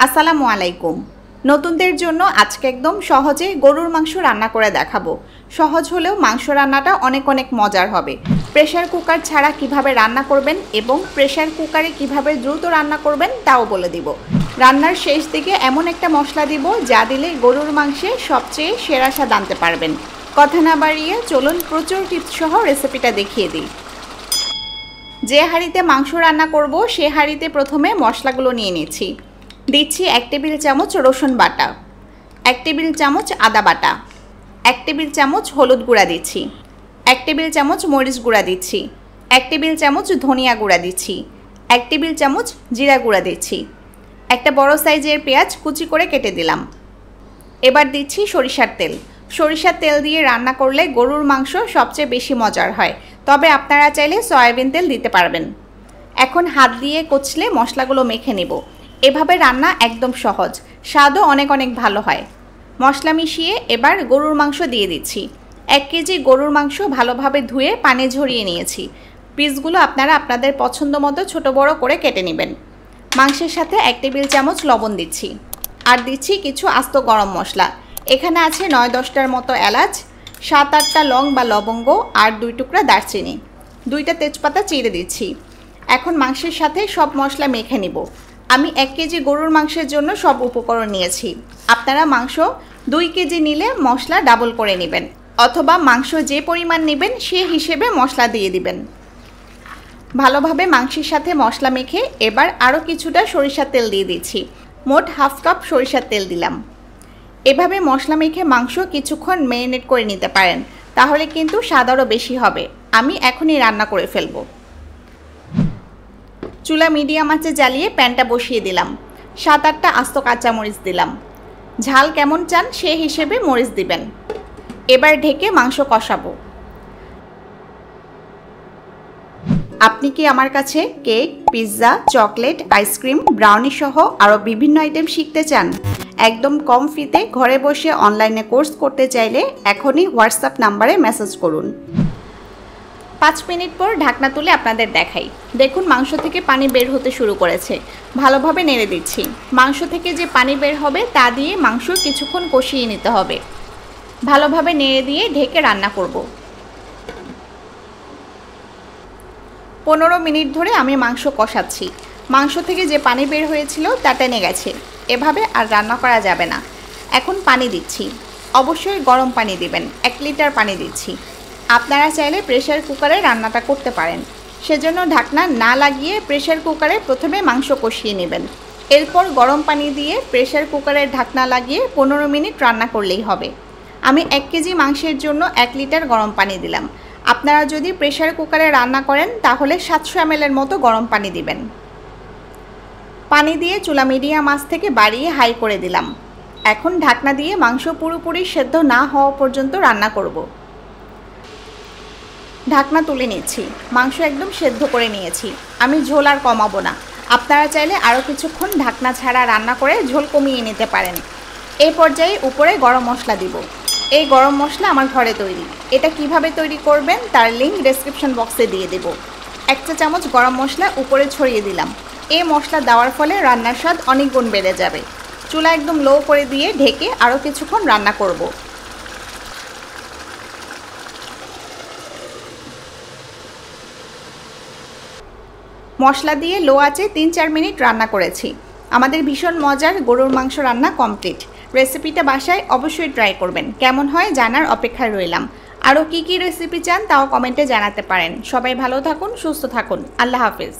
আসসালামু আলাইকুম। নতুনদের জন্য আজকে একদম সহজে গরুর মাংস রান্না করে দেখাবো। সহজ হলেও মাংস রান্নাটা অনেক মজার হবে। প্রেসার কুকার ছাড়া কিভাবে রান্না করবেন এবং প্রেসার কুকারে কিভাবে দ্রুত রান্না করবেন তাও বলে দিব। রান্নার শেষ দিকে এমন একটা মশলা দিব যা দিলে গরুর মাংসে সবচেয়ে সেরা স্বাদ আনতে পারবেন। কথা না বাড়িয়ে চলুন প্রচুর টিপস সহ রেসিপিটা দেখিয়ে দিই। যে হাঁড়িতে মাংস রান্না করব সে হাঁড়িতে প্রথমে মশলাগুলো নিয়ে নিচ্ছি। দিচ্ছি 1 টেবিল চামচ রসুন বাটা, 1 টেবিল চামচ আদা বাটা, 1 টেবিল চামচ হলুদ গুঁড়া দিচ্ছি, 1 টেবিল চামচ মরিচ গুঁড়া দিচ্ছি, 1 টেবিল চামচ ধনিয়া গুঁড়া দিচ্ছি, 1 টেবিল চামচ জিরা গুঁড়া দিচ্ছি। একটা বড় সাইজের পেঁয়াজ কুচি করে কেটে দিলাম। এবার দিচ্ছি সরিষার তেল। সরিষার তেল দিয়ে রান্না করলে গরুর মাংস সবচেয়ে বেশি মজার হয়, তবে আপনারা চাইলে সয়াবিন তেল দিতে পারবেন। এখন হাত দিয়ে কচলে মশলাগুলো মেখে নেব। এভাবে রান্না একদম সহজ, স্বাদও অনেক ভালো হয়। মশলা মিশিয়ে এবার গরুর মাংস দিয়ে দিচ্ছি। 1 কেজি গরুর মাংস ভালোভাবে ধুয়ে পানি ঝরিয়ে নিয়েছি। পিসগুলো আপনারা আপনাদের পছন্দ মতো ছোট বড় করে কেটে নেবেন। মাংসের সাথে 1 টেবিল চামচ লবণ দিচ্ছি, আর দিচ্ছি কিছু আস্ত গরম মশলা। এখানে আছে 9-10টার মতো এলাচ, 7-8টা লং বা লবঙ্গ, আর 2 টুকরা দারচিনি, 2টা তেজপাতা চিড়ে দিচ্ছি। এখন মাংসের সাথে সব মশলা মেখে নিব। আমি 1 কেজি গরুর মাংসের জন্য সব উপকরণ নিয়েছি। আপনারা মাংস 2 কেজি নিলে মশলা ডাবল করে নেবেন, অথবা মাংস যে পরিমাণ নেবেন সে হিসেবে মশলা দিয়ে দিবেন। ভালোভাবে মাংসের সাথে মশলা মেখে এবার আরও কিছুটা সরিষার তেল দিয়ে দিচ্ছি। মোট 1/2 কাপ সরিষার তেল দিলাম। এভাবে মশলা মেখে মাংস কিছুক্ষণ ম্যারিনেট করে নিতে পারেন, তাহলে কিন্তু স্বাদ আরও বেশি হবে। আমি এখনই রান্না করে ফেলব। চুলা মিডিয়াম আঁচে জ্বালিয়ে প্যানটা বসিয়ে দিলাম। 7-8টা আস্ত কাঁচামরিচ দিলাম। ঝাল কেমন চান সে হিসেবে মরিচ দিবেন। এবার ঢেকে মাংস কষাবো। আপনি কি আমার কাছে cake, pizza, chocolate, ice cream, brownie সহ আরও বিভিন্ন আইটেম শিখতে চান? একদম কম ফিতে ঘরে বসে অনলাইনে কোর্স করতে চাইলে এখনই হোয়াটসঅ্যাপ নাম্বারে মেসেজ করুন। 5 মিনিট পর ঢাকনা তুলে আপনাদের দেখাই। দেখুন মাংস থেকে পানি বের হতে শুরু করেছে। ভালোভাবে নেড়ে দিচ্ছি। মাংস থেকে যে পানি বের হবে তা দিয়ে মাংস কিছুক্ষণ কষিয়ে নিতে হবে। ভালোভাবে নেড়ে দিয়ে ঢেকে রান্না করব। 15 মিনিট ধরে আমি মাংস কষাচ্ছি। মাংস থেকে যে পানি বের হয়েছিল তা টেনে গেছে। এভাবে আর রান্না করা যাবে না। এখন পানি দিচ্ছি। অবশ্যই গরম পানি দিবেন। 1 লিটার পানি দিচ্ছি। আপনারা চাইলে প্রেসার কুকারে রান্নাটা করতে পারেন। সেজন্য ঢাকনা না লাগিয়ে প্রেসার কুকারে প্রথমে মাংস কষিয়ে নেবেন। এরপর গরম পানি দিয়ে প্রেসার কুকারের ঢাকনা লাগিয়ে 15 মিনিট রান্না করলেই হবে। আমি 1 কেজি মাংসের জন্য 1 লিটার গরম পানি দিলাম। আপনারা যদি প্রেসার কুকারে রান্না করেন তাহলে 700 ml এর মতো গরম পানি দিবেন। পানি দিয়ে চুলা মিডিয়াম আঁচ থেকে বাড়িয়ে হাই করে দিলাম। এখন ঢাকনা দিয়ে মাংস পুরোপুরি সেদ্ধ না হওয়া পর্যন্ত রান্না করব। ঢাকনা তুলে নিচ্ছি। মাংস একদম সেদ্ধ করে নিয়েছি। আমি ঝোল আর কমাবো না। আপনারা চাইলে আরও কিছুক্ষণ ঢাকনা ছাড়া রান্না করে ঝোল কমিয়ে নিতে পারেন। এই পর্যায়ে উপরে গরম মশলা দিব। এই গরম মশলা আমার ঘরে তৈরি। এটা কিভাবে তৈরি করবেন তার লিঙ্ক ডেসক্রিপশন বক্সে দিয়ে দেব। 1 চা চামচ গরম মশলা উপরে ছড়িয়ে দিলাম। এই মশলা দেওয়ার ফলে রান্নার স্বাদ অনেক গুণ বেড়ে যাবে। চুলা একদম লো করে দিয়ে ঢেকে আরও কিছুক্ষণ রান্না করব। মশলা দিয়ে লো আঁচে 3-4 মিনিট রান্না করেছি। আমাদের ভীষণ মজার গরুর মাংস রান্না কমপ্লিট। রেসিপিটা বাসায় অবশ্যই ট্রাই করবেন। কেমন হয় জানার অপেক্ষায় রইলাম। আরও কী রেসিপি চান তাও কমেন্টে জানাতে পারেন। সবাই ভালো থাকুন, সুস্থ থাকুন। আল্লাহ হাফেজ।